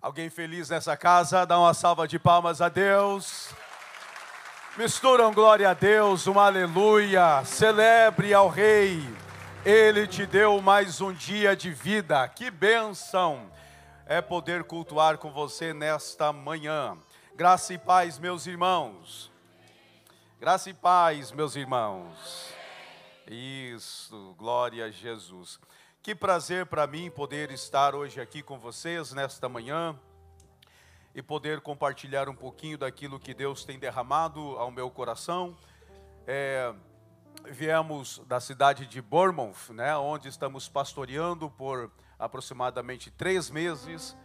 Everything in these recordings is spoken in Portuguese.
Alguém feliz nessa casa? Dá uma salva de palmas a Deus. Misturam glória a Deus, um aleluia. Celebre ao Rei. Ele te deu mais um dia de vida. Que bênção é poder cultuar com você nesta manhã. Graça e paz, meus irmãos. Graça e paz, meus irmãos. Isso, glória a Jesus. Que prazer para mim poder estar hoje aqui com vocês nesta manhã e poder compartilhar um pouquinho daquilo que Deus tem derramado ao meu coração. Viemos da cidade de Bournemouth, né, onde estamos pastoreando por aproximadamente 3 meses,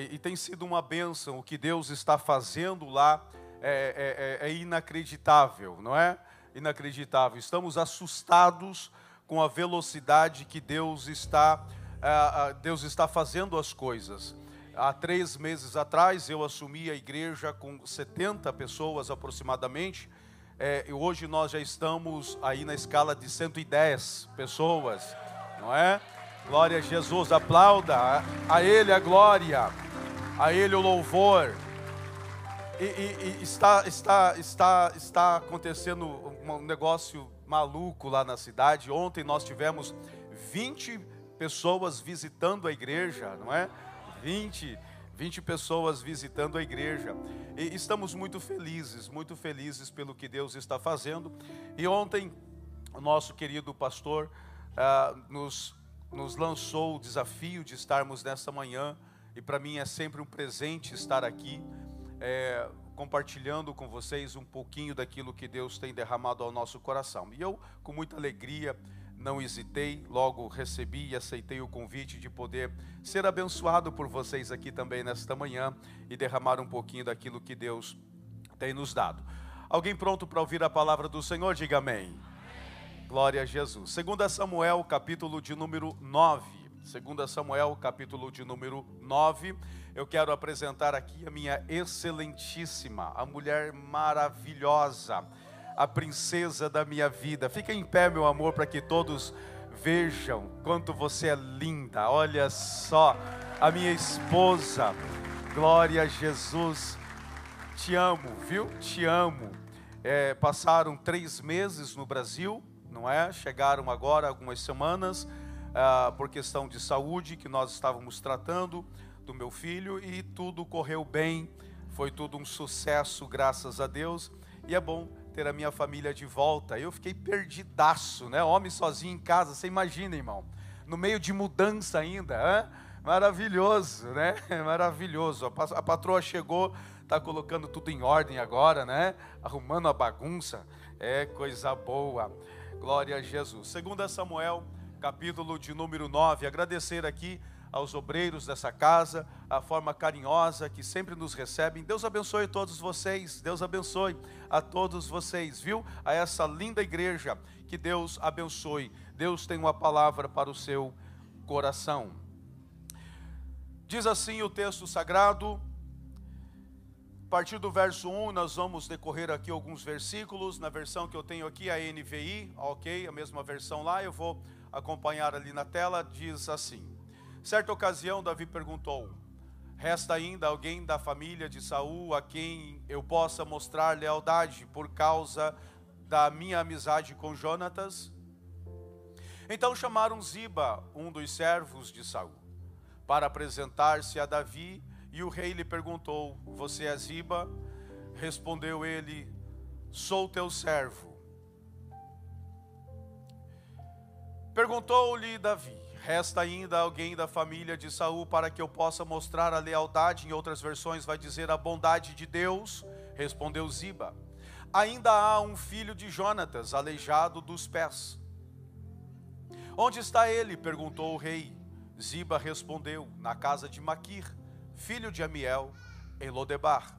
e tem sido uma bênção. O que Deus está fazendo lá é inacreditável, não é? Inacreditável. Estamos assustados com a velocidade que Deus está fazendo as coisas. Há 3 meses atrás eu assumi a igreja com 70 pessoas aproximadamente, e hoje nós já estamos aí na escala de 110 pessoas, não é? Glória a Jesus, aplauda a Ele a glória, a Ele o louvor. E está acontecendo um negócio maluco lá na cidade. Ontem nós tivemos 20 pessoas visitando a igreja, não é? 20 pessoas visitando a igreja. E estamos muito felizes pelo que Deus está fazendo. E ontem o nosso querido pastor nos lançou o desafio de estarmos nesta manhã. E para mim é sempre um presente estar aqui, compartilhando com vocês um pouquinho daquilo que Deus tem derramado ao nosso coração. E eu, com muita alegria, não hesitei, logo recebi e aceitei o convite de poder ser abençoado por vocês aqui também nesta manhã e derramar um pouquinho daquilo que Deus tem nos dado. Alguém pronto para ouvir a palavra do Senhor? Diga amém. Glória a Jesus. 2 Samuel, capítulo de número 9. 2 Samuel, capítulo de número 9. Eu quero apresentar aqui a minha excelentíssima, a mulher maravilhosa, a princesa da minha vida. Fica em pé, meu amor, para que todos vejam quanto você é linda. Olha só, a minha esposa. Glória a Jesus. Te amo, viu? Te amo. Passaram 3 meses no Brasil, não é? Chegaram agora algumas semanas, por questão de saúde, que nós estávamos tratando do meu filho, e tudo correu bem, foi tudo um sucesso, graças a Deus. E é bom ter a minha família de volta. Eu fiquei perdidaço, né? Homem sozinho em casa, você imagina, irmão, no meio de mudança ainda, hein? Maravilhoso, né? Maravilhoso. A patroa chegou, está colocando tudo em ordem agora, né? Arrumando a bagunça, coisa boa. Glória a Jesus. 2 Samuel, capítulo de número 9. Agradecer aqui aos obreiros dessa casa, a forma carinhosa que sempre nos recebem. Deus abençoe todos vocês, Deus abençoe a todos vocês, viu? A essa linda igreja, que Deus abençoe. Deus tem uma palavra para o seu coração. Diz assim o texto sagrado, a partir do verso 1, nós vamos decorrer aqui alguns versículos, na versão que eu tenho aqui, a NVI, ok? A mesma versão lá, eu vou acompanhar ali na tela. Diz assim: certa ocasião, Davi perguntou: resta ainda alguém da família de Saul a quem eu possa mostrar lealdade por causa da minha amizade com Jonatas? Então chamaram Ziba, um dos servos de Saul, para apresentar-se a Davi, e o rei lhe perguntou: você é Ziba? Respondeu ele: sou teu servo. Perguntou-lhe Davi: resta ainda alguém da família de Saul para que eu possa mostrar a lealdade? Em outras versões vai dizer a bondade de Deus. Respondeu Ziba: ainda há um filho de Jonatas, aleijado dos pés. Onde está ele? Perguntou o rei. Ziba respondeu: na casa de Maquir, filho de Amiel, em Lodebar.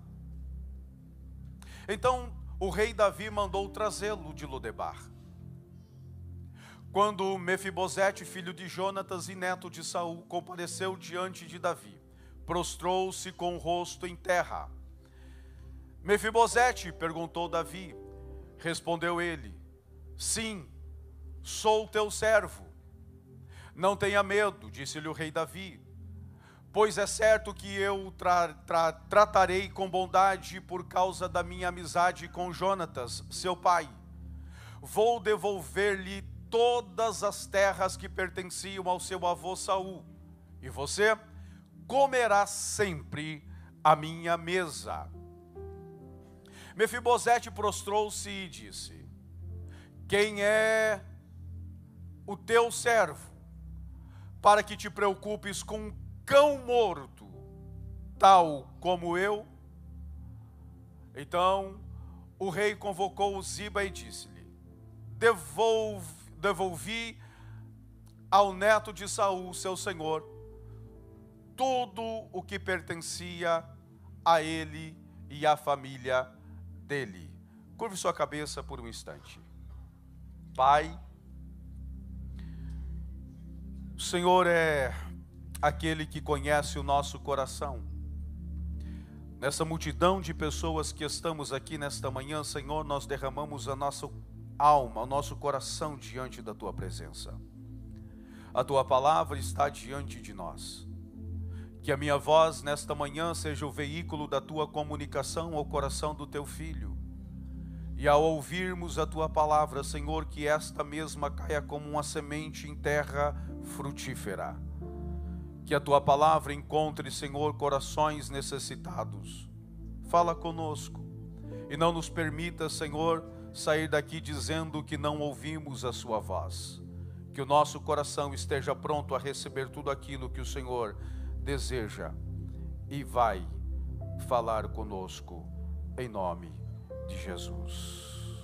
Então o rei Davi mandou trazê-lo de Lodebar. Quando Mefibosete, filho de Jonatas e neto de Saul, compareceu diante de Davi, prostrou-se com o rosto em terra. Mefibosete? Perguntou Davi. Respondeu ele: sim, sou teu servo. Não tenha medo, disse-lhe o rei Davi, pois é certo que eu tratarei com bondade por causa da minha amizade com Jonatas, seu pai. Vou devolver-lhe todas as terras que pertenciam ao seu avô Saul, e você comerá sempre à minha mesa. Mefibosete prostrou-se e disse: quem é o teu servo, para que te preocupes com um cão morto, tal como eu? Então o rei convocou Ziba e disse-lhe: devolvi ao neto de Saul, seu senhor, tudo o que pertencia a ele e à família dele. Curve sua cabeça por um instante. Pai, o Senhor é aquele que conhece o nosso coração. Nessa multidão de pessoas que estamos aqui nesta manhã, Senhor, nós derramamos a nossa alma, o nosso coração diante da Tua presença. A Tua palavra está diante de nós. Que a minha voz nesta manhã seja o veículo da Tua comunicação ao coração do Teu Filho. E ao ouvirmos a Tua palavra, Senhor, que esta mesma caia como uma semente em terra frutífera. Que a Tua palavra encontre, Senhor, corações necessitados. Fala conosco e não nos permita, Senhor, sair daqui dizendo que não ouvimos a Sua voz. Que o nosso coração esteja pronto a receber tudo aquilo que o Senhor deseja e vai falar conosco, em nome de Jesus.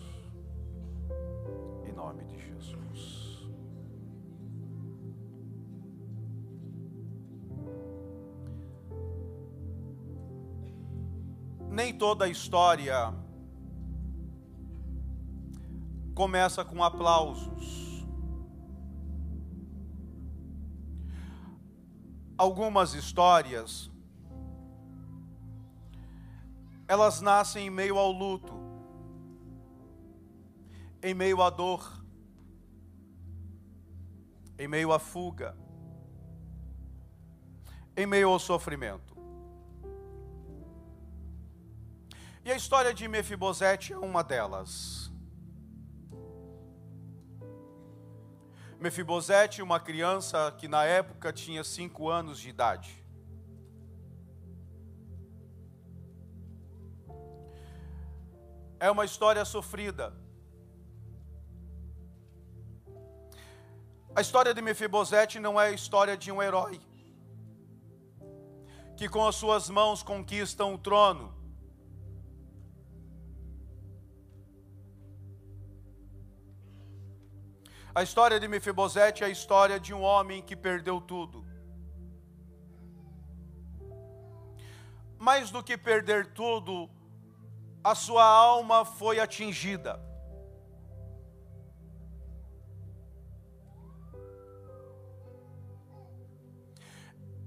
Em nome de Jesus. Nem toda a história começa com aplausos. Algumas histórias, elas nascem em meio ao luto, em meio à dor, em meio à fuga, em meio ao sofrimento. E a história de Mefibosete é uma delas. Mefibosete, uma criança que na época tinha 5 anos de idade. É uma história sofrida. A história de Mefibosete não é a história de um herói que com as suas mãos conquistam o trono. A história de Mefibosete é a história de um homem que perdeu tudo. Mais do que perder tudo, a sua alma foi atingida.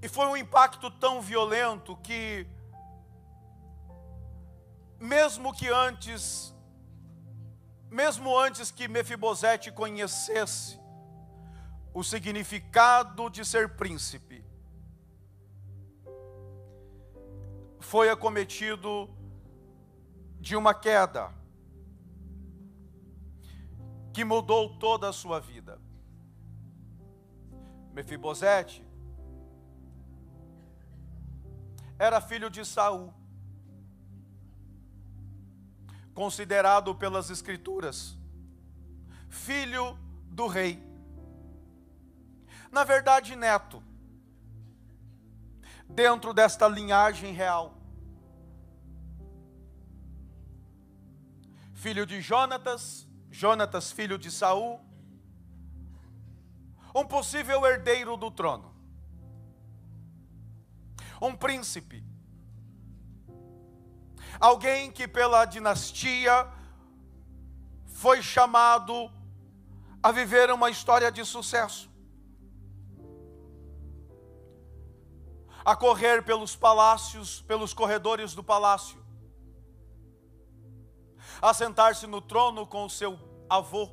E foi um impacto tão violento que, mesmo antes que Mefibosete conhecesse o significado de ser príncipe, foi acometido de uma queda que mudou toda a sua vida. Mefibosete era filho de Saul, considerado pelas Escrituras filho do rei, na verdade neto, dentro desta linhagem real. Filho de Jonatas, Jonatas filho de Saul, um possível herdeiro do trono, um príncipe, alguém que pela dinastia foi chamado a viver uma história de sucesso, a correr pelos palácios, pelos corredores do palácio, a sentar-se no trono com o seu avô.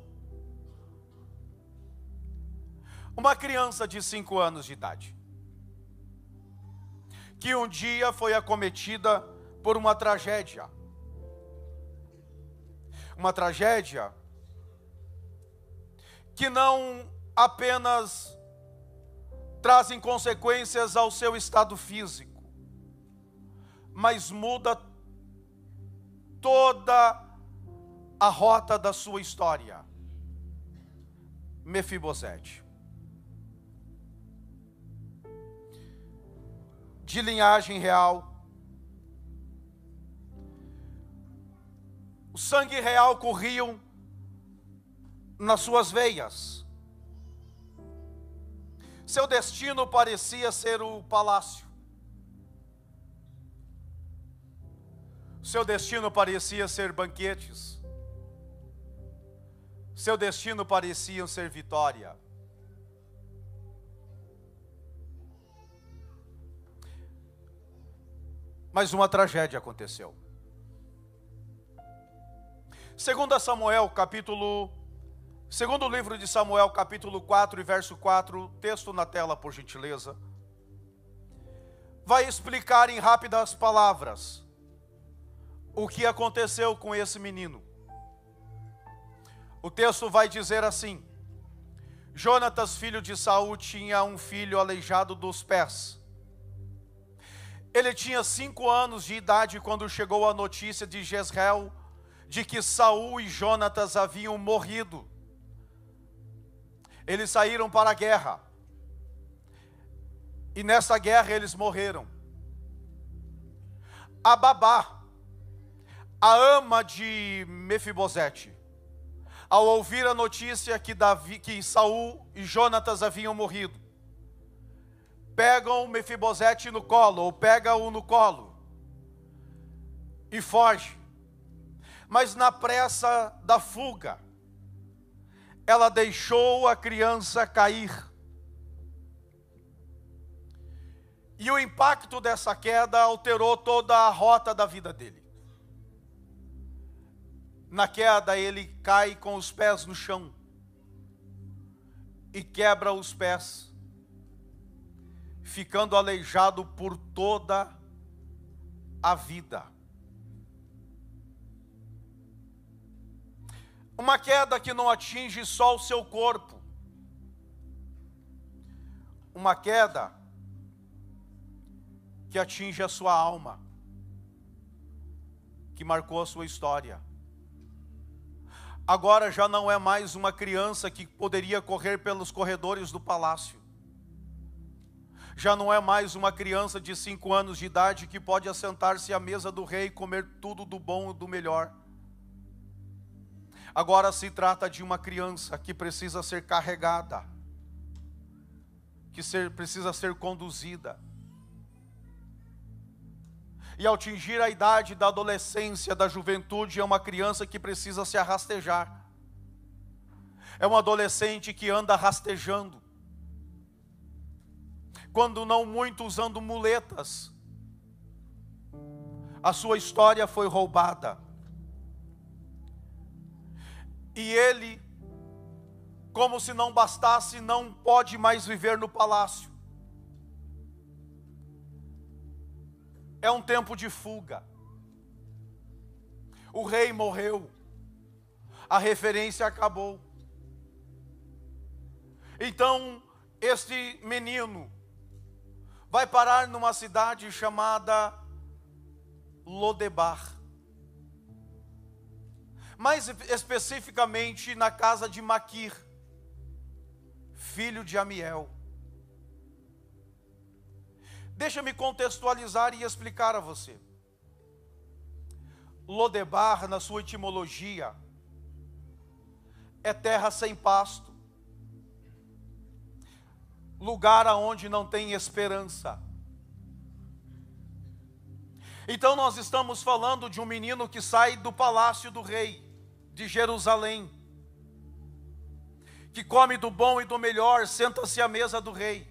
Uma criança de 5 anos de idade. que um dia foi acometida por uma tragédia. Uma tragédia que não apenas trazem consequências ao seu estado físico, mas muda toda a rota da sua história. Mefibosete, de linhagem real, o sangue real corria nas suas veias. Seu destino parecia ser o palácio. Seu destino parecia ser banquetes. Seu destino parecia ser vitória. Mas uma tragédia aconteceu. Segundo livro de Samuel, capítulo 4 e verso 4, texto na tela, por gentileza, vai explicar em rápidas palavras o que aconteceu com esse menino. O texto vai dizer assim: Jonatas, filho de Saul, tinha um filho aleijado dos pés. Ele tinha 5 anos de idade quando chegou a notícia de Jezreel de que Saul e Jonatas haviam morrido. Eles saíram para a guerra, e nessa guerra eles morreram. A babá, a ama de Mefibosete, ao ouvir a notícia que Saul e Jonatas haviam morrido, pegam Mefibosete no colo, ou pega-o no colo, e foge. Mas na pressa da fuga, ela deixou a criança cair. E o impacto dessa queda alterou toda a rota da vida dele. Na queda ele cai com os pés no chão e quebra os pés, ficando aleijado por toda a vida. Uma queda que não atinge só o seu corpo. Uma queda que atinge a sua alma, que marcou a sua história. Agora já não é mais uma criança que poderia correr pelos corredores do palácio. Já não é mais uma criança de 5 anos de idade que pode assentar-se à mesa do rei e comer tudo do bom e do melhor. Agora se trata de uma criança que precisa ser carregada, precisa ser conduzida. E ao atingir a idade da adolescência, da juventude, é uma criança que precisa se arrastejar. É um adolescente que anda rastejando, quando não muito usando muletas. A sua história foi roubada. E ele, como se não bastasse, não pode mais viver no palácio. É um tempo de fuga. O rei morreu. A referência acabou. Então, este menino vai parar numa cidade chamada Lodebar. Mais especificamente na casa de Maquir, filho de Amiel. Deixa-me contextualizar e explicar a você. Lodebar, na sua etimologia, é terra sem pasto, lugar aonde não tem esperança. Então nós estamos falando de um menino que sai do palácio do rei de Jerusalém, que come do bom e do melhor, senta-se à mesa do rei,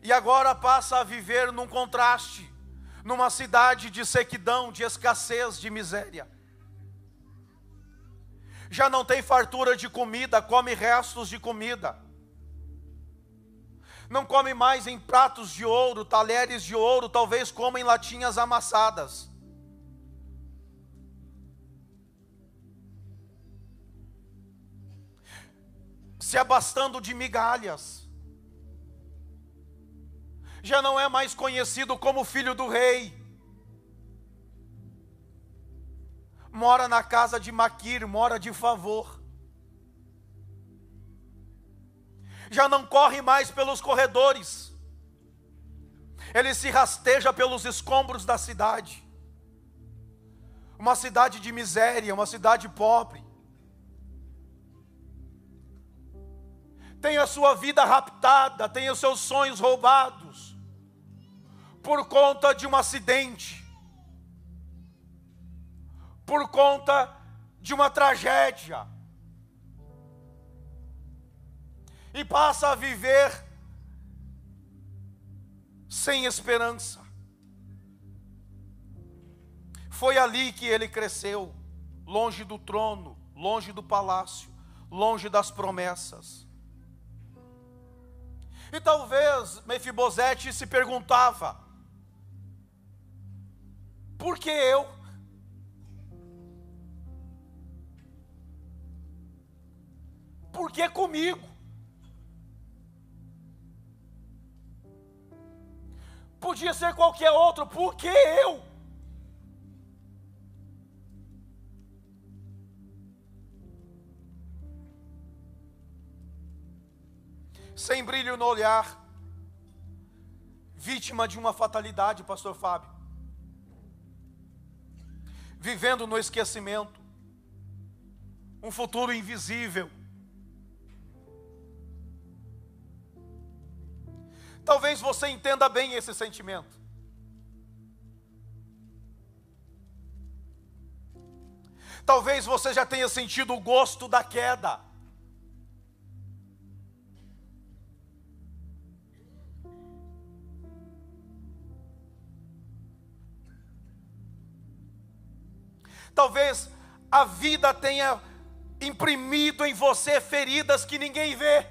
e agora passa a viver num contraste, numa cidade de sequidão, de escassez, de miséria. Já não tem fartura de comida, come restos de comida. Não come mais em pratos de ouro, talheres de ouro, talvez coma em latinhas amassadas. Se abastando de migalhas. Já não é mais conhecido como filho do rei. Mora na casa de Maquir, mora de favor. Já não corre mais pelos corredores. Ele se rasteja pelos escombros da cidade. Uma cidade de miséria, uma cidade pobre. Tem a sua vida raptada, tem os seus sonhos roubados, por conta de um acidente, por conta de uma tragédia. E passa a viver sem esperança. Foi ali que ele cresceu, longe do trono, longe do palácio, longe das promessas. E talvez Mefibosete se perguntava: por que eu? Por que comigo? Podia ser qualquer outro, por que eu? Sem brilho no olhar, vítima de uma fatalidade, pastor Fábio, vivendo no esquecimento, um futuro invisível. Talvez você entenda bem esse sentimento. Talvez você já tenha sentido o gosto da queda. Talvez a vida tenha imprimido em você feridas que ninguém vê,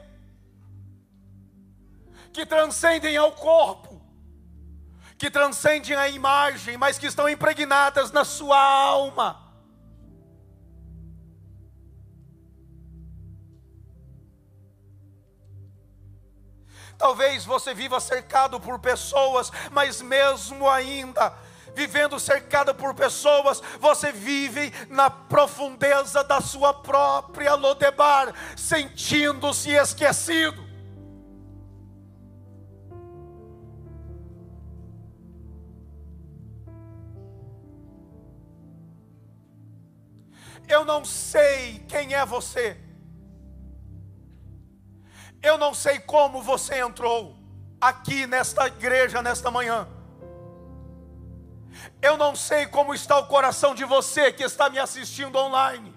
que transcendem ao corpo, que transcendem a imagem, mas que estão impregnadas na sua alma. Talvez você viva cercado por pessoas, mas mesmo ainda vivendo cercado por pessoas, você vive na profundeza da sua própria Lodebar, sentindo-se esquecido. Eu não sei quem é você. Eu não sei como você entrou aqui nesta igreja nesta manhã. Eu não sei como está o coração de você que está me assistindo online.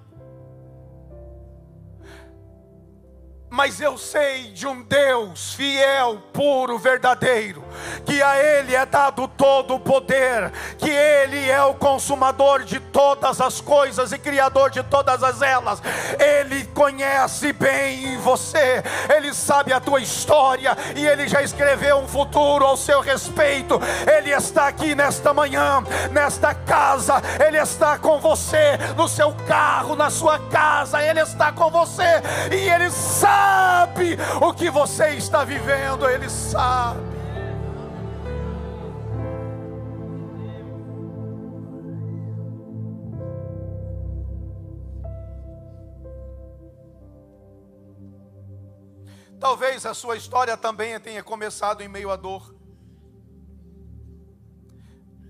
Mas eu sei de um Deus fiel, puro, verdadeiro, que a Ele é dado todo o poder, que Ele é o consumador de todas as coisas e criador de todas elas. Ele conhece bem você, Ele sabe a tua história e Ele já escreveu um futuro ao seu respeito. Ele está aqui nesta manhã, nesta casa, Ele está com você, no seu carro, na sua casa, Ele está com você e Ele sabe o que você está vivendo, Ele sabe. Talvez a sua história também tenha começado em meio à dor.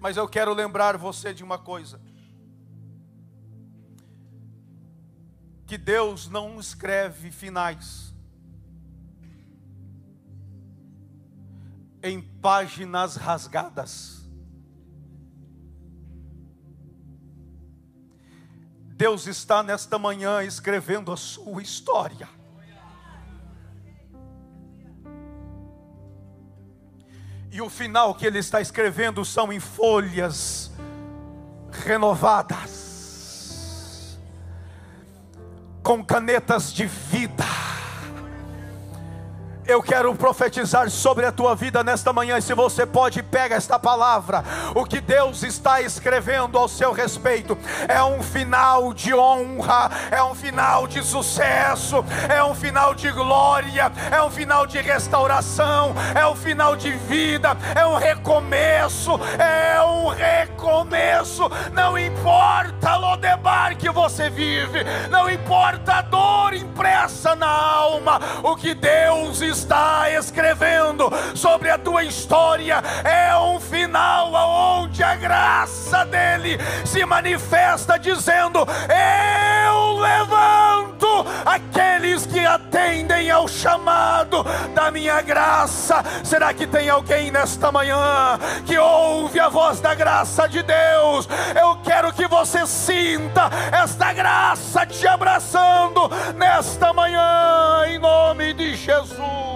Mas eu quero lembrar você de uma coisa: que Deus não escreve finais em páginas rasgadas. Deus está nesta manhã escrevendo a sua história. E o final que Ele está escrevendo são em folhas renovadas, com canetas de vida. Eu quero profetizar sobre a tua vida nesta manhã. E se você pode, pega esta palavra. O que Deus está escrevendo ao seu respeito é um final de honra, é um final de sucesso, é um final de glória, é um final de restauração, é um final de vida, é um recomeço, é um recomeço. Não importa, Lodebar, que você vive, não importa a dor impressa na alma, o que Deus está escrevendo sobre a tua história é um final onde a graça dele se manifesta, dizendo: eu levanto aqueles que atendem ao chamado da minha graça. Será que tem alguém nesta manhã que ouve a voz da graça de Deus? Eu quero que você sinta esta graça te abraçando nesta manhã, em nome de Jesus.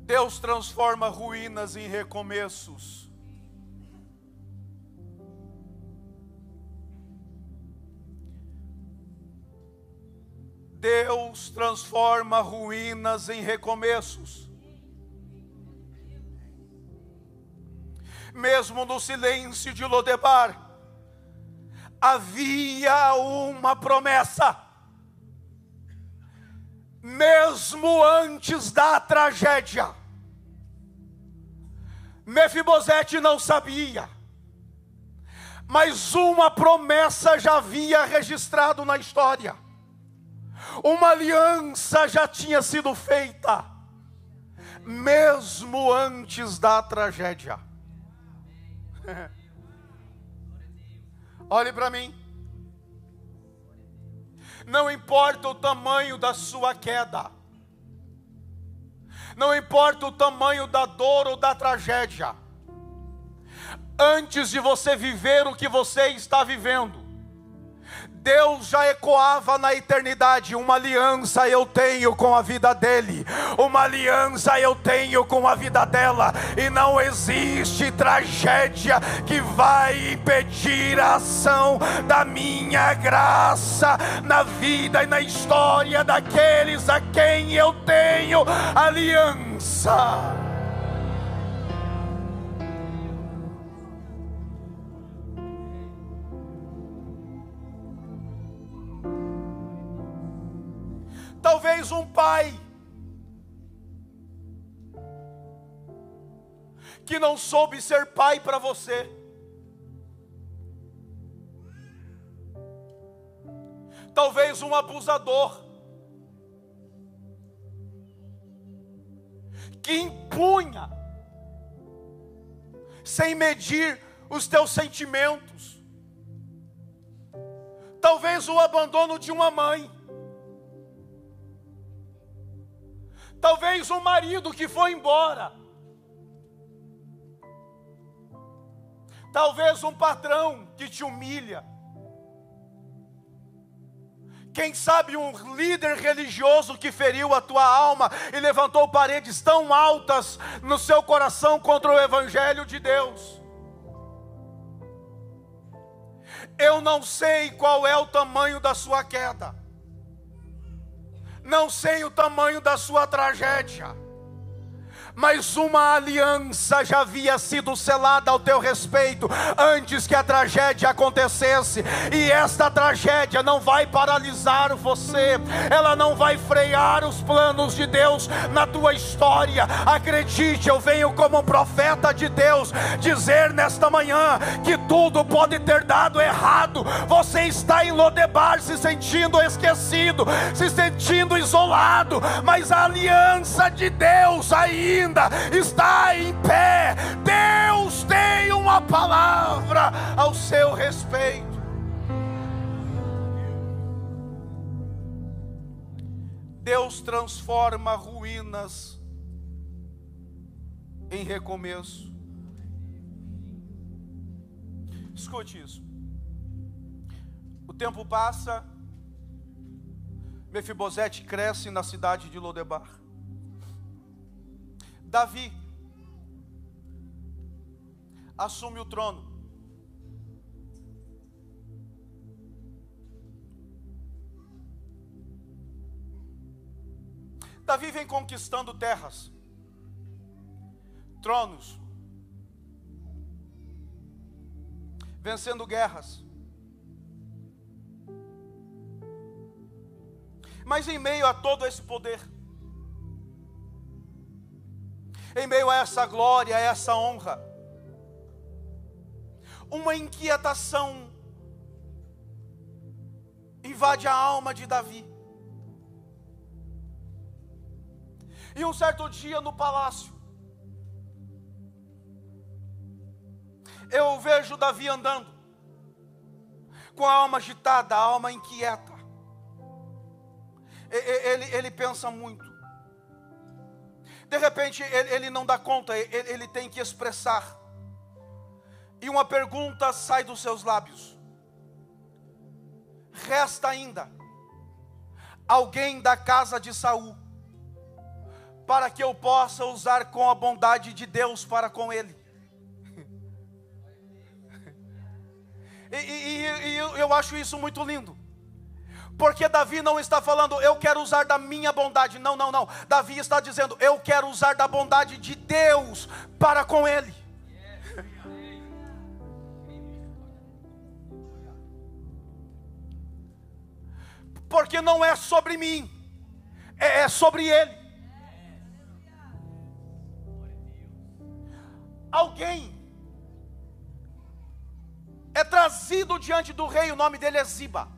Deus transforma ruínas em recomeços. Deus transforma ruínas em recomeços. Mesmo no silêncio de Lodebar, havia uma promessa. Mesmo antes da tragédia, Mefibosete não sabia, mas uma promessa já havia registrado na história. Uma aliança já tinha sido feita, mesmo antes da tragédia. Olhe para mim. Não importa o tamanho da sua queda, não importa o tamanho da dor ou da tragédia, antes de você viver o que você está vivendo, Deus já ecoava na eternidade: uma aliança eu tenho com a vida dele, uma aliança eu tenho com a vida dela, e não existe tragédia que vai impedir a ação da minha graça na vida e na história daqueles a quem eu tenho aliança. Talvez um pai que não soube ser pai para você. Talvez um abusador que impunha sem medir os teus sentimentos. Talvez o abandono de uma mãe. Talvez um marido que foi embora. Talvez um patrão que te humilha. Quem sabe um líder religioso que feriu a tua alma e levantou paredes tão altas no seu coração contra o Evangelho de Deus. Eu não sei qual é o tamanho da sua queda. Não sei o tamanho da sua tragédia, mas uma aliança já havia sido selada ao teu respeito antes que a tragédia acontecesse. E esta tragédia não vai paralisar você, ela não vai frear os planos de Deus na tua história. Acredite, eu venho como um profeta de Deus dizer nesta manhã que tudo pode ter dado errado. Você está em Lodebar se sentindo esquecido, se sentindo isolado, mas a aliança de Deus ainda está em pé. Deus tem uma palavra ao seu respeito. Deus transforma ruínas em recomeço. Escute isso. O tempo passa, Mefibosete cresce na cidade de Lodebar. Davi, assume o trono. Davi vem conquistando terras, tronos, vencendo guerras. Mas em meio a todo esse poder, em meio a essa glória, a essa honra, uma inquietação invade a alma de Davi. E um certo dia no palácio, eu vejo Davi andando, com a alma agitada, a alma inquieta. Ele pensa muito. De repente ele não dá conta, ele tem que expressar. E uma pergunta sai dos seus lábios: resta ainda alguém da casa de Saul, para que eu possa usar com a bondade de Deus para com ele. E eu acho isso muito lindo, porque Davi não está falando, eu quero usar da minha bondade. Não. Davi está dizendo, eu quero usar da bondade de Deus para com ele. Porque não é sobre mim, é sobre ele. Alguém é trazido diante do rei, o nome dele é Ziba.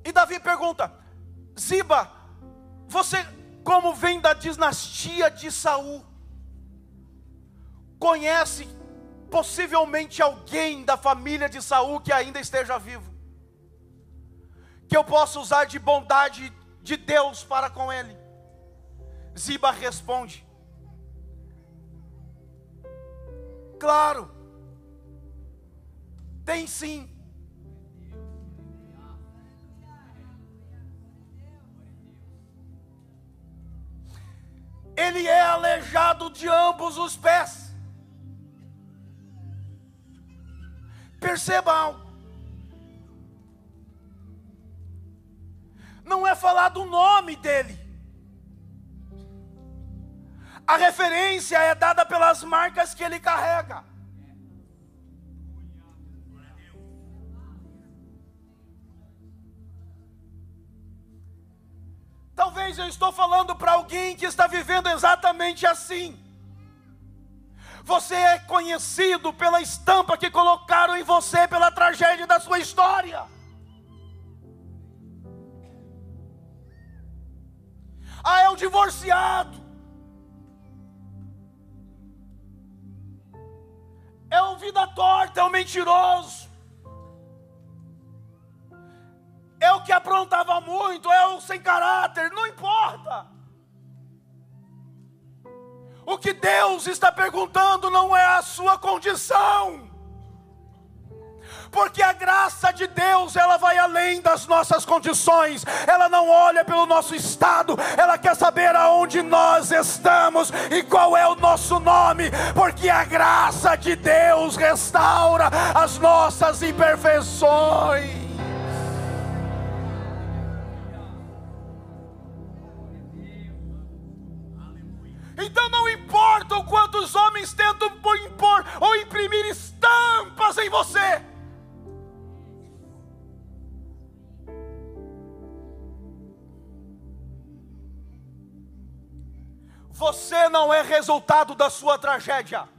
E Davi pergunta: Ziba, você, como vem da dinastia de Saul, conhece possivelmente alguém da família de Saul que ainda esteja vivo, que eu possa usar de bondade de Deus para com ele? Ziba responde: claro, tem sim. Ele é aleijado de ambos os pés. Perceba algo. Não é falado o nome dele. A referência é dada pelas marcas que ele carrega. Talvez eu estou falando para alguém que está vivendo exatamente assim. Você é conhecido pela estampa que colocaram em você, pela tragédia da sua história. Ah, é o divorciado. É o vida torta, é o mentiroso. É o que aprontava muito, é o sem caráter, não importa. O que Deus está perguntando não é a sua condição, porque a graça de Deus, ela vai além das nossas condições. Ela não olha pelo nosso estado, ela quer saber aonde nós estamos e qual é o nosso nome, porque a graça de Deus restaura as nossas imperfeições. Então não importa o quanto os homens tentam impor ou imprimir estampas em você. Você não é resultado da sua tragédia.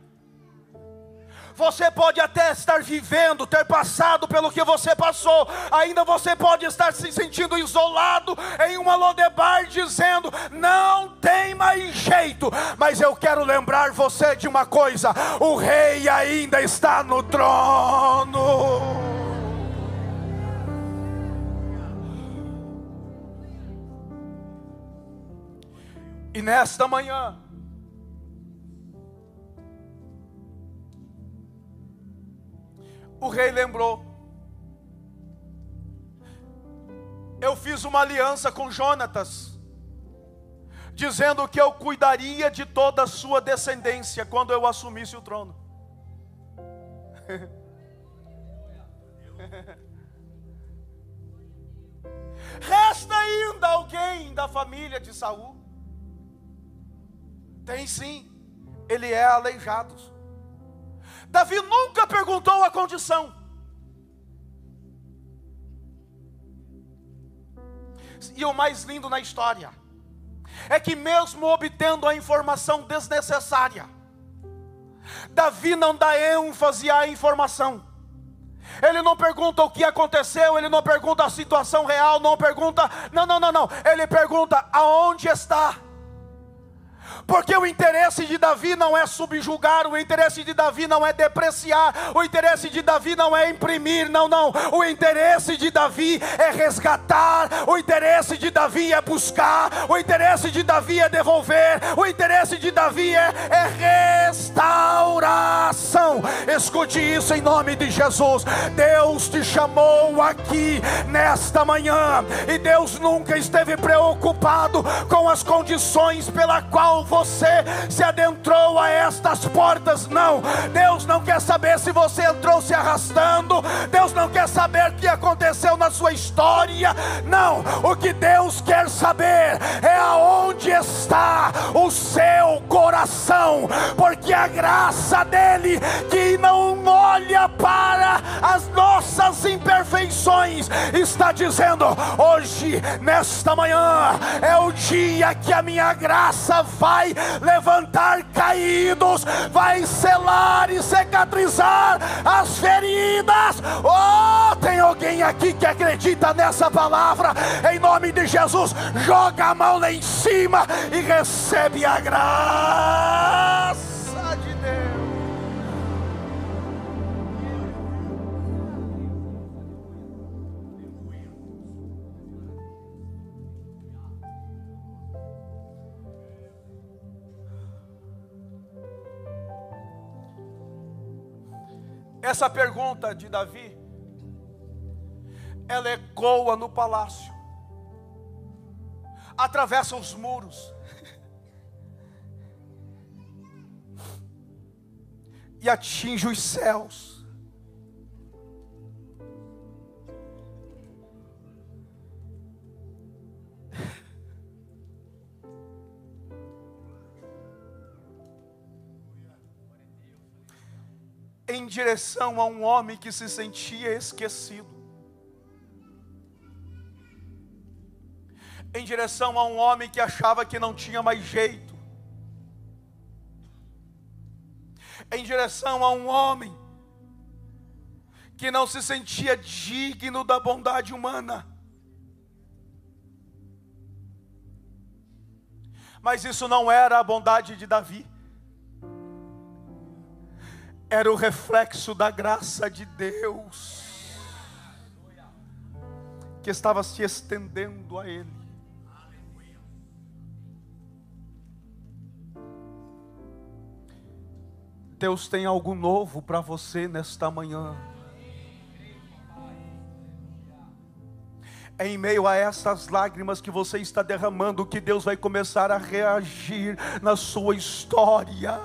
Você pode até estar vivendo, ter passado pelo que você passou. Ainda você pode estar se sentindo isolado em uma Lodebar, dizendo, não tem mais jeito. Mas eu quero lembrar você de uma coisa: o rei ainda está no trono. E nesta manhã, o rei lembrou: eu fiz uma aliança com Jonatas, dizendo que eu cuidaria de toda a sua descendência quando eu assumisse o trono. Resta ainda alguém da família de Saul? Tem sim, ele é aleijado. Davi nunca perguntou a condição. E o mais lindo na história é que mesmo obtendo a informação desnecessária, Davi não dá ênfase à informação. Ele não pergunta o que aconteceu, ele não pergunta a situação real, não pergunta, não. Ele pergunta aonde está. Porque o interesse de Davi não é subjugar, o interesse de Davi não é depreciar, o interesse de Davi não é imprimir, não. O interesse de Davi é resgatar, o interesse de Davi é buscar, o interesse de Davi é devolver, o interesse de Davi é restauração. Escute isso em nome de Jesus. Deus te chamou aqui nesta manhã, e Deus nunca esteve preocupado com as condições pela qual você se adentrou a estas portas. Não, Deus não quer saber se você entrou se arrastando, Deus não quer saber o que aconteceu na sua história. Não, o que Deus quer saber é aonde está o seu coração, porque a graça dele, que não olha para as nossas imperfeições, está dizendo: hoje, nesta manhã, é o dia que a minha graça vai levantar caídos, vai selar e cicatrizar as feridas. Oh, tem alguém aqui que acredita nessa palavra? Em nome de Jesus, joga a mão lá em cima e recebe a graça de Deus. Essa pergunta de Davi, ela ecoa no palácio, atravessa os muros e atinge os céus. Em direção a um homem que se sentia esquecido, em direção a um homem que achava que não tinha mais jeito, em direção a um homem que não se sentia digno da bondade humana. Mas isso não era a bondade de Davi, era o reflexo da graça de Deus que estava se estendendo a ele. Deus tem algo novo para você nesta manhã. É em meio a essas lágrimas que você está derramando que Deus vai começar a reagir na sua história.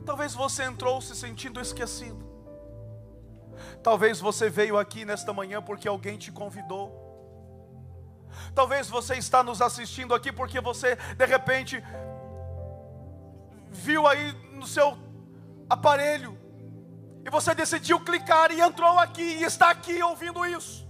Talvez você entrou se sentindo esquecido. Talvez você veio aqui nesta manhã porque alguém te convidou. Talvez você está nos assistindo aqui porque você de repente viu aí no seu aparelho e você decidiu clicar e entrou aqui e está aqui ouvindo isso.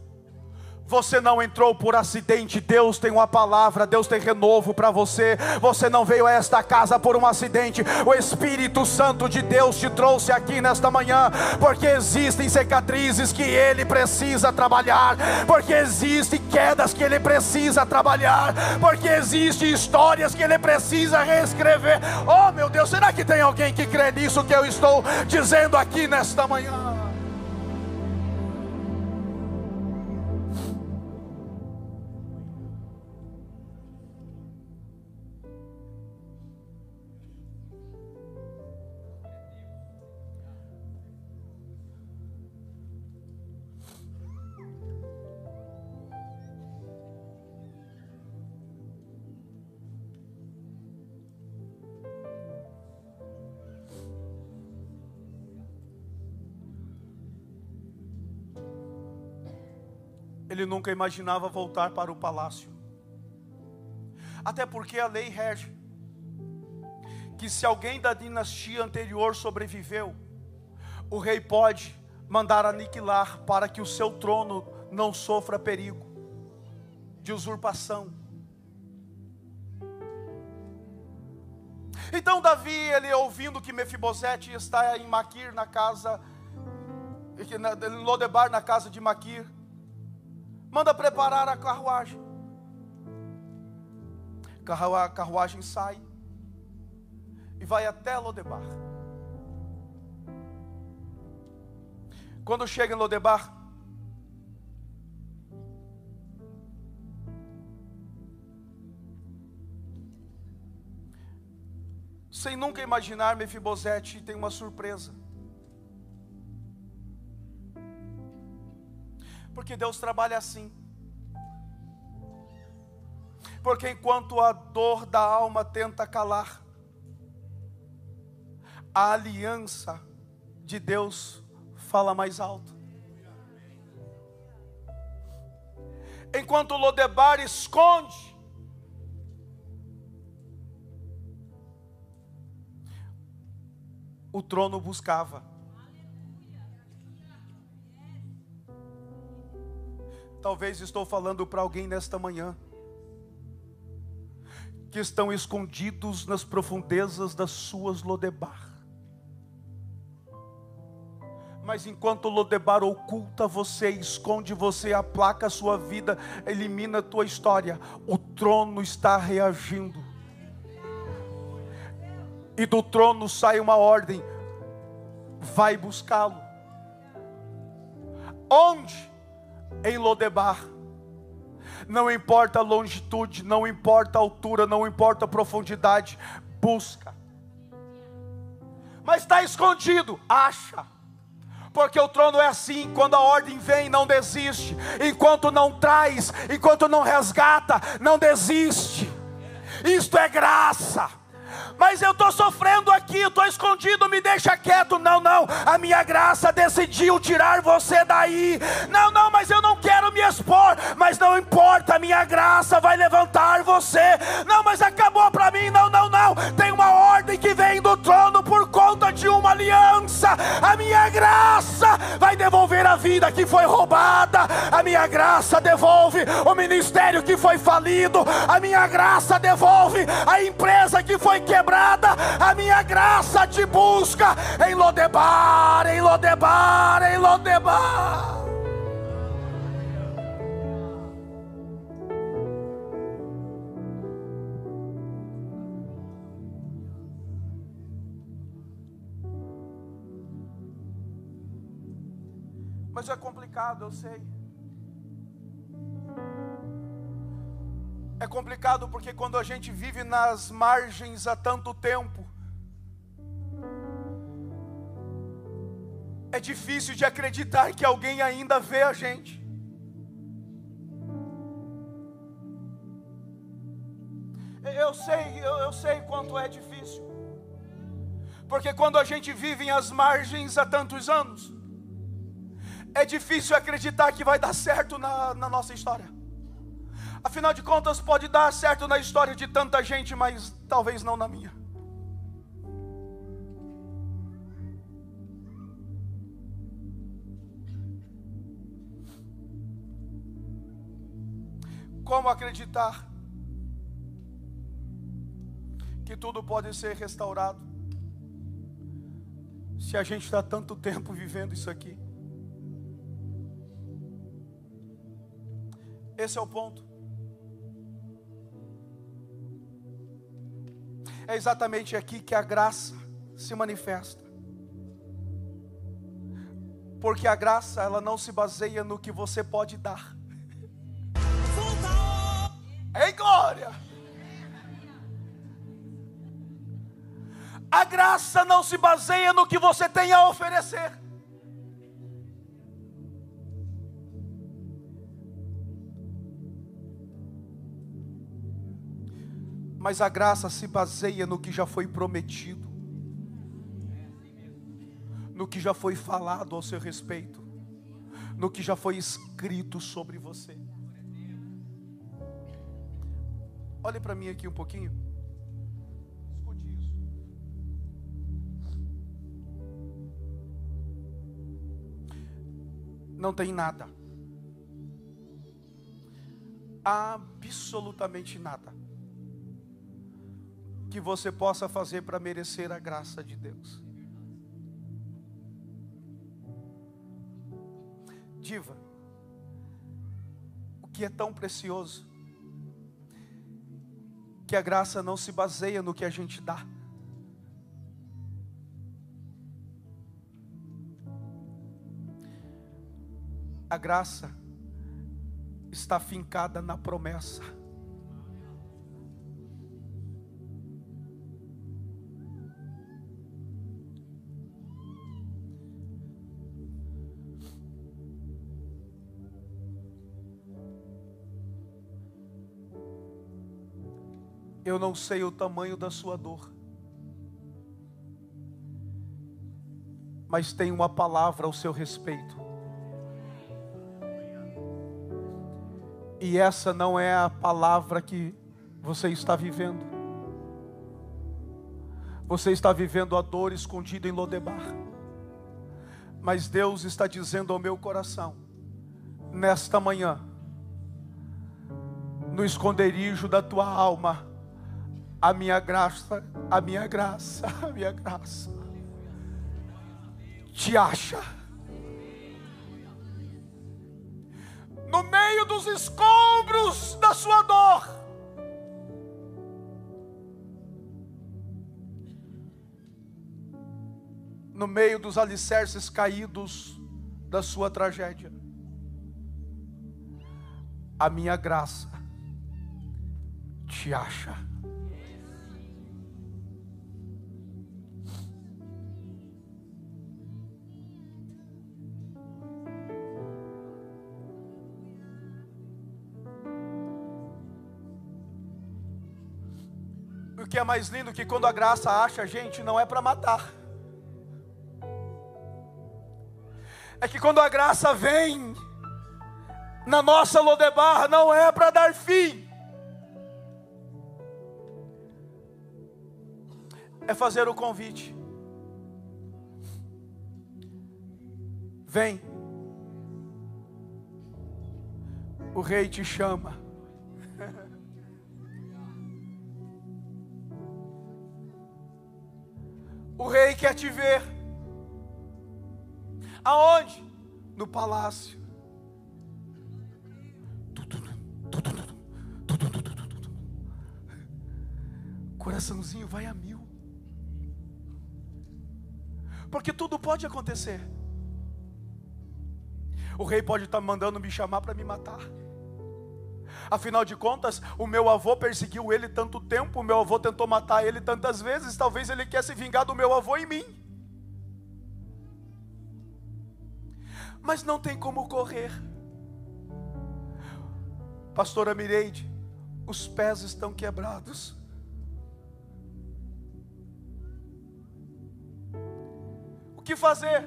Você não entrou por acidente. Deus tem uma palavra, Deus tem renovo para você. Você não veio a esta casa por um acidente. O Espírito Santo de Deus te trouxe aqui nesta manhã porque existem cicatrizes que Ele precisa trabalhar, porque existem quedas que Ele precisa trabalhar, porque existem histórias que Ele precisa reescrever. Oh meu Deus, será que tem alguém que crê nisso que eu estou dizendo aqui nesta manhã? Ele nunca imaginava voltar para o palácio. Até porque a lei rege que se alguém da dinastia anterior sobreviveu, o rei pode mandar aniquilar para que o seu trono não sofra perigo de usurpação. Então Davi, ele ouvindo que Mefibosete está em Maquir, na casa, em Lodebar, na casa de Maquir, manda preparar a carruagem. A carruagem sai e vai até Lodebar. Quando chega em Lodebar, sem nunca imaginar, Mefibosete tem uma surpresa. Porque Deus trabalha assim. Porque enquanto a dor da alma tenta calar, a aliança de Deus fala mais alto. Enquanto Lodebar esconde, o trono buscava. Talvez estou falando para alguém nesta manhã, que estão escondidos nas profundezas das suas Lodebar. Mas enquanto Lodebar oculta você, esconde você, aplaca a sua vida, elimina a tua história, o trono está reagindo. E do trono sai uma ordem: vai buscá-lo. Onde? Em Lodebar. Não importa a longitude, não importa a altura, não importa a profundidade, busca. Mas está escondido, acha. Porque o trono é assim: quando a ordem vem, não desiste. Enquanto não traz, enquanto não resgata, não desiste. Isto é graça. Mas eu estou sofrendo aqui, estou escondido, me deixa quieto. Não, não, a minha graça decidiu tirar você daí. Não, não, mas eu não quero me expor. Mas não importa, a minha graça vai levantar você. Não, mas acabou para mim. Não, não, não, tem uma ordem que vem do trono por conta de uma aliança. A minha graça vai devolver a vida que foi roubada. A minha graça devolve o ministério que foi falido. A minha graça devolve a empresa que foi quebrada. A minha graça te busca em Lodebar, em Lodebar, em Lodebar. Mas é complicado, eu sei. É complicado porque quando a gente vive nas margens há tanto tempo, é difícil de acreditar que alguém ainda vê a gente. Eu sei quanto é difícil. Porque quando a gente vive às margens há tantos anos, é difícil acreditar que vai dar certo na nossa história. Afinal de contas, pode dar certo na história de tanta gente, mas talvez não na minha. Como acreditar que tudo pode ser restaurado se a gente está tanto tempo vivendo isso aqui? Esse é o ponto. É exatamente aqui que a graça se manifesta. Porque a graça, ela não se baseia no que você pode dar. Ei, glória! A graça não se baseia no que você tem a oferecer. Mas a graça se baseia no que já foi prometido, no que já foi falado ao seu respeito. no que já foi escrito sobre você. Olhe para mim aqui um pouquinho. Escute isso. Não tem nada, absolutamente nada, que você possa fazer para merecer a graça de Deus. Diva, o que é tão precioso, que a graça não se baseia no que a gente dá. A graça está fincada na promessa. Eu não sei o tamanho da sua dor, mas tem uma palavra ao seu respeito. E essa não é a palavra que você está vivendo. Você está vivendo a dor escondida em Lodebar. Mas Deus está dizendo ao meu coração, nesta manhã, no esconderijo da tua alma, a minha graça te acha. No meio dos escombros da sua dor, no meio dos alicerces caídos da sua tragédia, a minha graça te acha. O que é mais lindo que quando a graça acha a gente, não é para matar. É que quando a graça vem na nossa Lodebar, não é para dar fim. É fazer o convite. Vem. O rei te chama. O rei quer te ver. Aonde? No palácio. Coraçãozinho vai a mil. Porque tudo pode acontecer. O rei pode estar mandando me chamar para me matar. Afinal de contas, o meu avô perseguiu ele tanto tempo, o meu avô tentou matar ele tantas vezes, talvez ele quer se vingar do meu avô em mim. Mas não tem como correr. Pastora Mireide, os pés estão quebrados. O que fazer?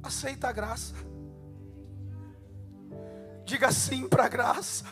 Aceita a graça. Diga sim para a graça.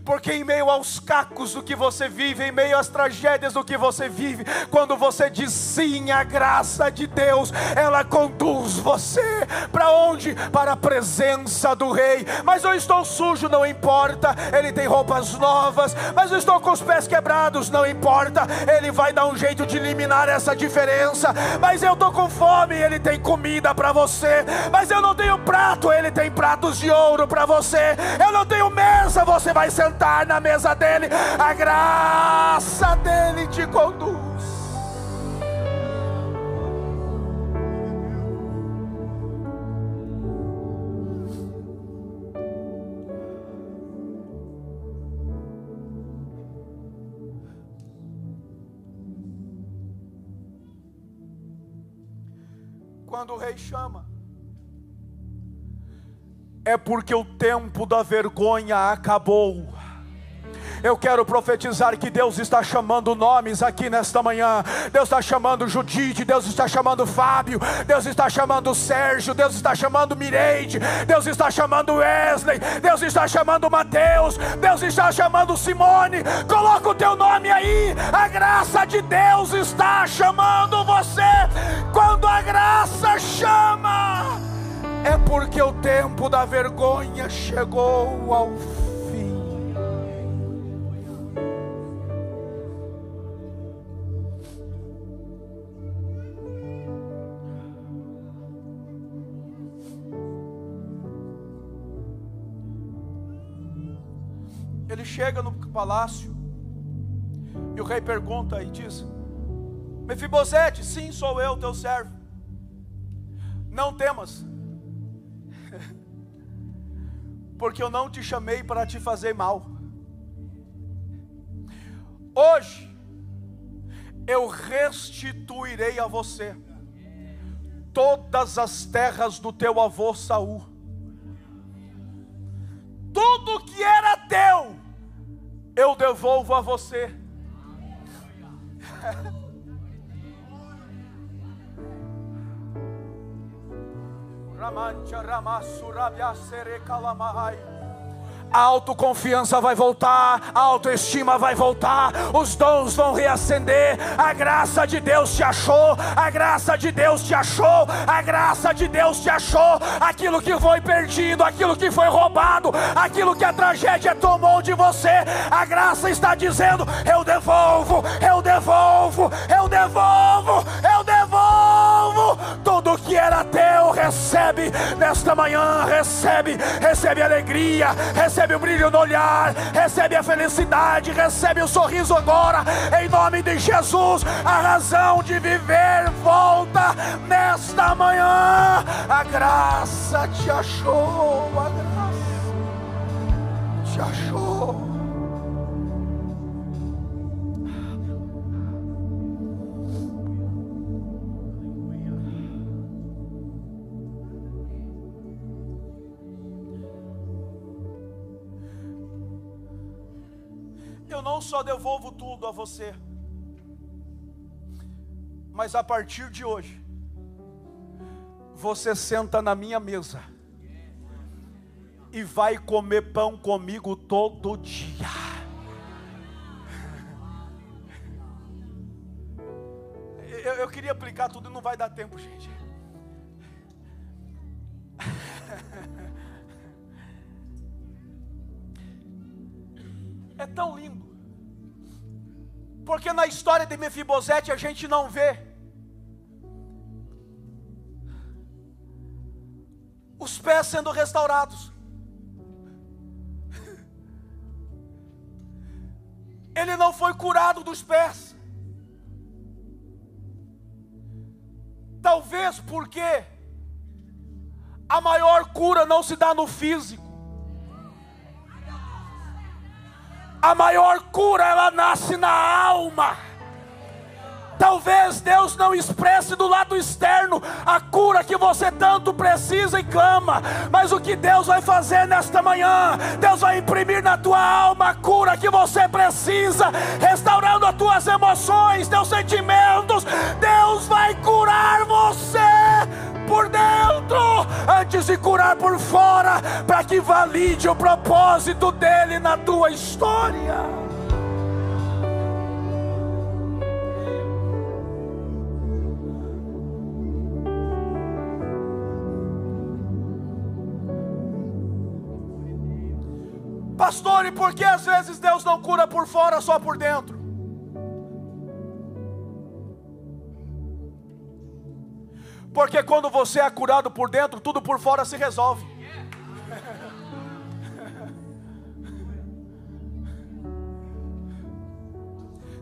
Porque em meio aos cacos do que você vive, em meio às tragédias do que você vive, quando você diz sim à graça de Deus, ela conduz você para onde? Para a presença do rei. Mas eu estou sujo, não importa, ele tem roupas novas. Mas eu estou com os pés quebrados, não importa, ele vai dar um jeito de eliminar essa diferença. Mas eu estou com fome, ele tem comida para você. Mas eu não tenho prato, ele tem pratos de ouro para você. Eu não tenho mesa, você vai sentar na mesa dele. A graça dele te conduz. Quando o rei chama, é porque o tempo da vergonha acabou. Eu quero profetizar que Deus está chamando nomes aqui nesta manhã. Deus está chamando Judite, Deus está chamando Fábio, Deus está chamando Sérgio, Deus está chamando Mireide, Deus está chamando Wesley, Deus está chamando Mateus, Deus está chamando Simone. Coloca o teu nome aí. A graça de Deus está chamando você. Quando a graça chama, é porque o tempo da vergonha chegou ao fim. Ele chega no palácio e o rei pergunta e diz: Mefibosete, sim, sou eu, teu servo. Não temas, porque eu não te chamei para te fazer mal. Hoje eu restituirei a você todas as terras do teu avô Saul. Tudo que era teu, eu devolvo a você. A autoconfiança vai voltar, a autoestima vai voltar, os dons vão reacender. A graça de Deus te achou, a graça de Deus te achou, a graça de Deus te achou. Aquilo que foi perdido, aquilo que foi roubado, aquilo que a tragédia tomou de você, a graça está dizendo: eu devolvo, eu devolvo, eu devolvo, eu devolvo. Tudo que era teu, recebe nesta manhã, recebe alegria, recebe o brilho no olhar, recebe a felicidade, recebe o sorriso agora, em nome de Jesus. A razão de viver volta nesta manhã. A graça te achou, a graça te achou. Eu não só devolvo tudo a você, mas a partir de hoje, você senta na minha mesa e vai comer pão comigo todo dia. Eu queria aplicar tudo e não vai dar tempo, gente. É tão lindo, porque na história de Mefibosete a gente não vê os pés sendo restaurados. Ele não foi curado dos pés. Talvez porque a maior cura não se dá no físico. A maior cura, ela nasce na alma. Talvez Deus não expresse do lado externo a cura que você tanto precisa e clama, mas o que Deus vai fazer nesta manhã, Deus vai imprimir na tua alma a cura que você precisa, restaurando as tuas emoções, teus sentimentos. Deus vai curar você por dentro, antes de curar por fora, para que valide o propósito dele na tua história. Pastor, e por que às vezes Deus não cura por fora, só por dentro? Porque quando você é curado por dentro, tudo por fora se resolve.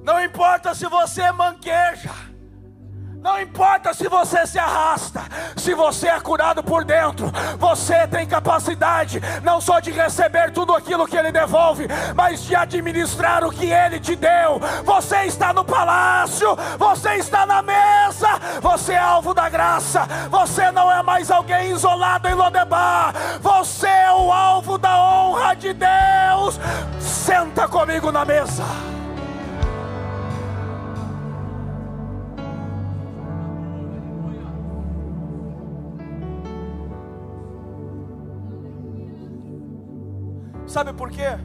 Não importa se você manqueja, não importa se você se arrasta, se você é curado por dentro, você tem capacidade não só de receber tudo aquilo que Ele devolve, mas de administrar o que Ele te deu. Você está no palácio, você está na mesa, você é alvo da graça. Você não é mais alguém isolado em Lodebar, você é o alvo da honra de Deus, senta comigo na mesa. Sabe por quê?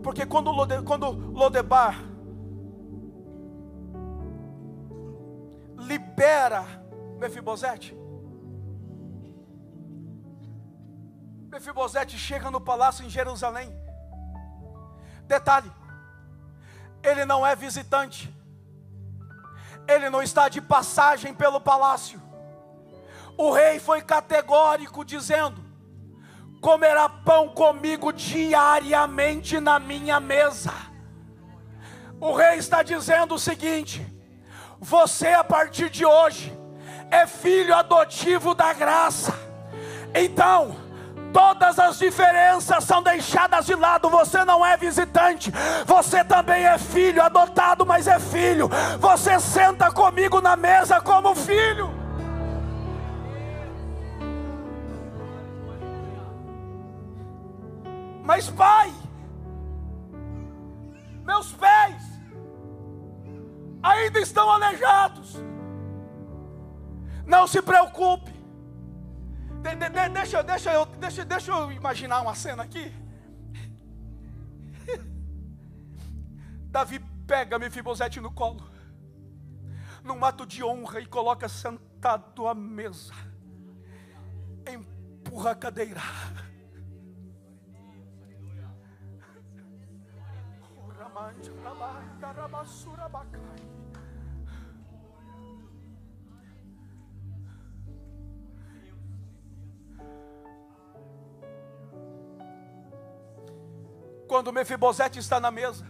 Porque quando Lodebar libera Mefibosete, Mefibosete chega no palácio em Jerusalém. Detalhe, ele não é visitante, ele não está de passagem pelo palácio. O rei foi categórico dizendo: comerá pão comigo diariamente na minha mesa. O rei está dizendo o seguinte: você a partir de hoje é filho adotivo da graça. Então todas as diferenças são deixadas de lado. Você não é visitante, você também é filho adotado, mas é filho. Você senta comigo na mesa como filho. Mas pai, meus pés ainda estão aleijados. Não se preocupe. Deixa eu imaginar uma cena aqui. Davi pega Mefibosete no colo, num ato de honra, e coloca sentado à mesa. Empurra a cadeira. Quando Mefibosete está na mesa,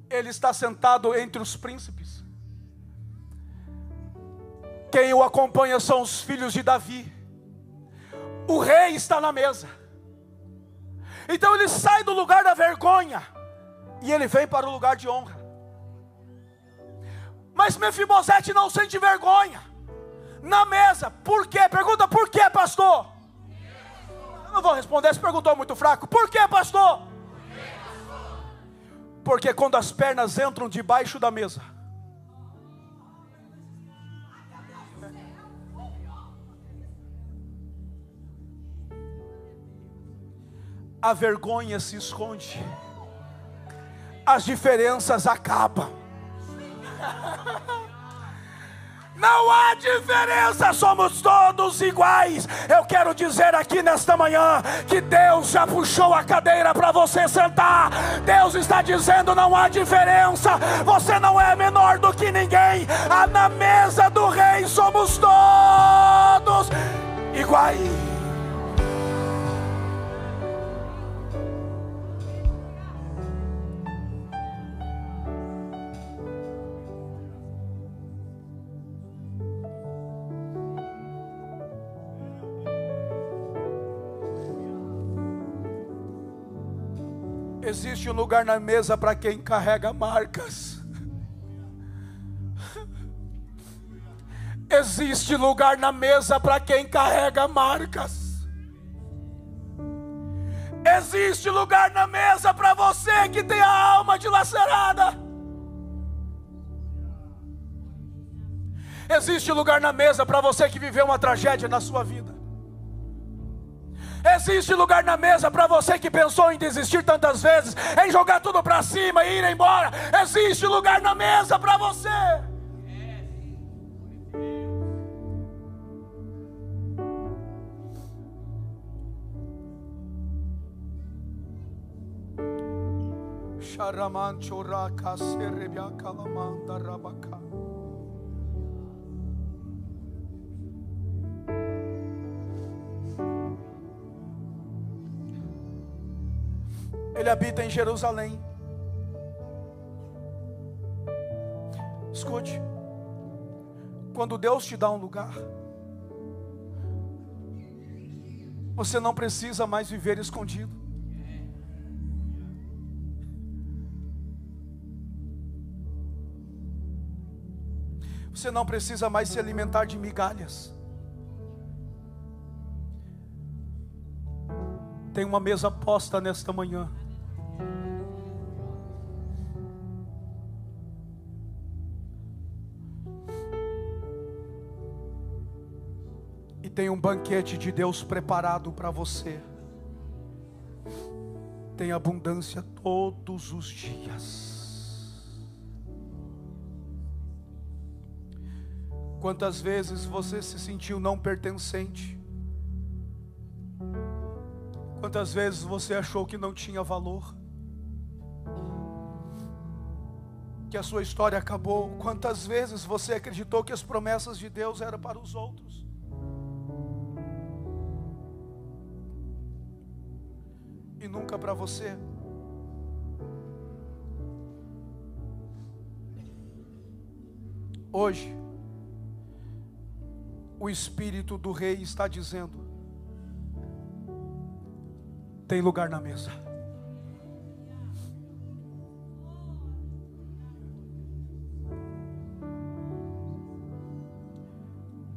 ele está sentado entre os príncipes. Quem o acompanha são os filhos de Davi. O rei está na mesa. Então ele sai do lugar da vergonha e ele vem para o lugar de honra. Mas Mefibosete não sente vergonha na mesa. Por quê? Pergunta: por quê, pastor? Eu não vou responder, essa pergunta é muito fraco. Por quê, pastor? Porque quando as pernas entram debaixo da mesa, a vergonha se esconde, as diferenças acabam. Não há diferença, somos todos iguais. Eu quero dizer aqui nesta manhã que Deus já puxou a cadeira para você sentar. Deus está dizendo: não há diferença, você não é menor do que ninguém. Na mesa do rei somos todos iguais. Existe um lugar na mesa para quem carrega marcas. Existe lugar na mesa para quem carrega marcas. Existe lugar na mesa para você que tem a alma dilacerada. Existe lugar na mesa para você que viveu uma tragédia na sua vida. Existe lugar na mesa para você que pensou em desistir tantas vezes, em jogar tudo para cima e ir embora. Existe lugar na mesa para você. Ele habita em Jerusalém. Escute, quando Deus te dá um lugar, você não precisa mais viver escondido. Você não precisa mais se alimentar de migalhas. Tem uma mesa posta nesta manhã. E tem um banquete de Deus preparado para você. Tem abundância todos os dias. Quantas vezes você se sentiu não pertencente? Quantas vezes você achou que não tinha valor? Que a sua história acabou? Quantas vezes você acreditou que as promessas de Deus eram para os outros? E nunca para você? Hoje, o Espírito do Rei está dizendo: tem lugar na mesa.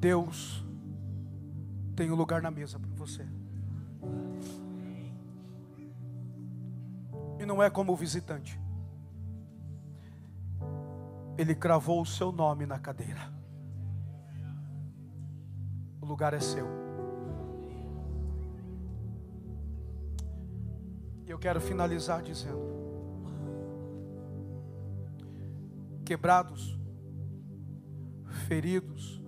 Deus tem um lugar na mesa para você. E não é como visitante. Ele cravou o seu nome na cadeira. O lugar é seu. E eu quero finalizar dizendo: quebrados, feridos,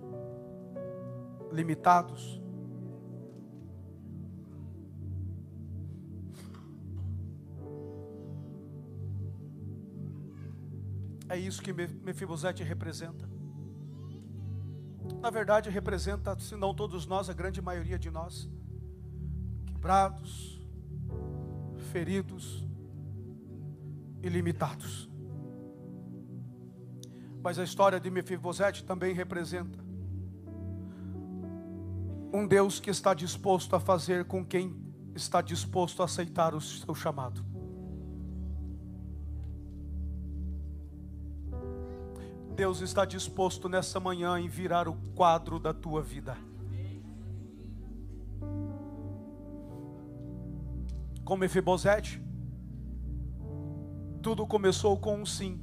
limitados, é isso que Mefibosete representa. Na verdade representa, se não todos nós, a grande maioria de nós. Quebrados, feridos e limitados. Mas a história de Mefibosete também representa um Deus que está disposto a fazer com quem está disposto a aceitar o seu chamado. Deus está disposto nessa manhã em virar o quadro da tua vida. Com Mefibosete, tudo começou com um sim.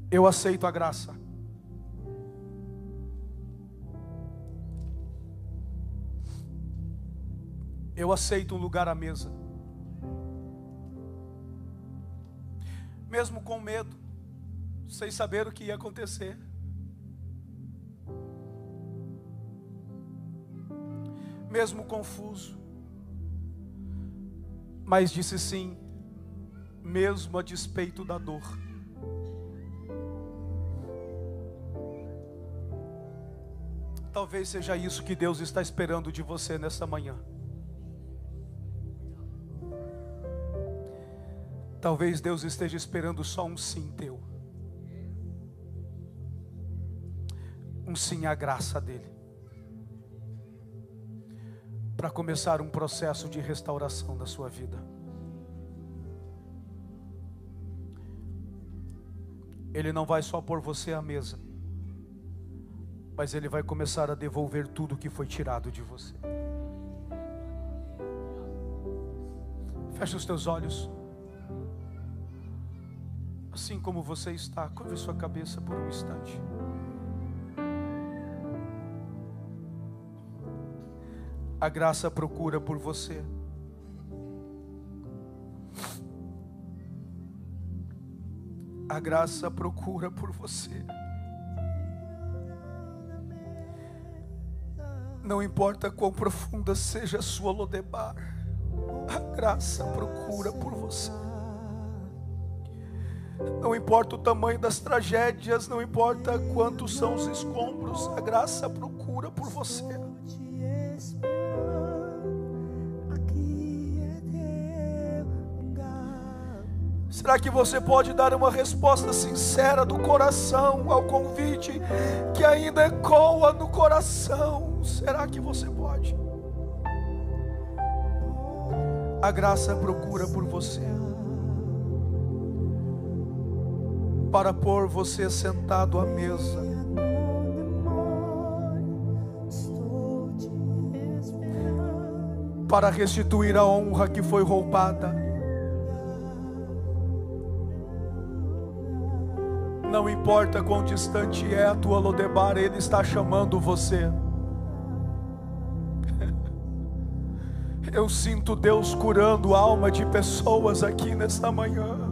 Eu aceito a graça. Eu aceito um lugar à mesa. Mesmo com medo, sem saber o que ia acontecer. Mesmo confuso, mas disse sim, mesmo a despeito da dor. Talvez seja isso que Deus está esperando de você nessa manhã. Talvez Deus esteja esperando só um sim teu. Um sim à graça dele. Para começar um processo de restauração da sua vida. Ele não vai só pôr você à mesa, mas Ele vai começar a devolver tudo que foi tirado de você. Feche os teus olhos. Assim como você está, curve sua cabeça por um instante. A graça procura por você. A graça procura por você. Não importa quão profunda seja a sua Lodebar, a graça procura por você. Não importa o tamanho das tragédias, não importa quantos são os escombros, a graça procura por você. Será que você pode dar uma resposta sincera do coração ao convite que ainda ecoa no coração? Será que você pode? A graça procura por você, para pôr você sentado à mesa. para restituir a honra que foi roubada. Não importa quão distante é a tua Lodebar, Ele está chamando você. Eu sinto Deus curando a alma de pessoas aqui nesta manhã.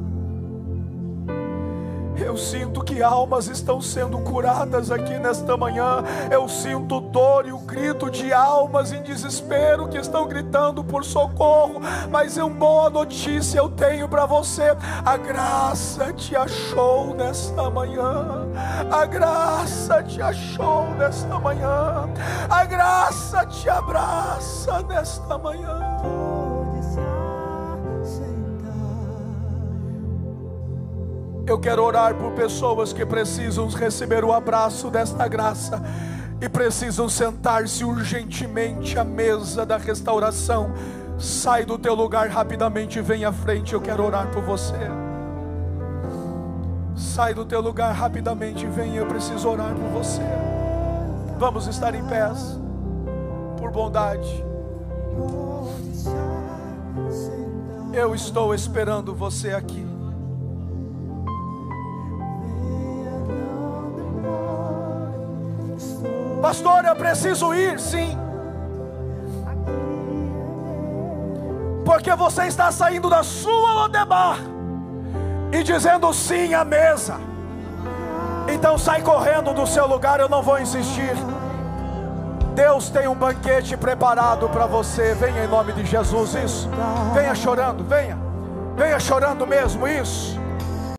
Eu sinto que almas estão sendo curadas aqui nesta manhã. Eu sinto dor e o grito de almas em desespero que estão gritando por socorro. Mas uma boa notícia eu tenho para você: a graça te achou nesta manhã. A graça te achou nesta manhã. A graça te abraça nesta manhã. Eu quero orar por pessoas que precisam receber o abraço desta graça e precisam sentar-se urgentemente à mesa da restauração. Sai do teu lugar rapidamente e vem à frente, eu quero orar por você. Sai do teu lugar rapidamente e vem, eu preciso orar por você. Vamos estar em pés, por bondade. Eu estou esperando você aqui. Pastor, eu preciso ir, sim. Porque você está saindo da sua Lodebar e dizendo sim à mesa. Então sai correndo do seu lugar, eu não vou insistir. Deus tem um banquete preparado para você. Venha em nome de Jesus, isso. Venha chorando, venha. Venha chorando mesmo, isso.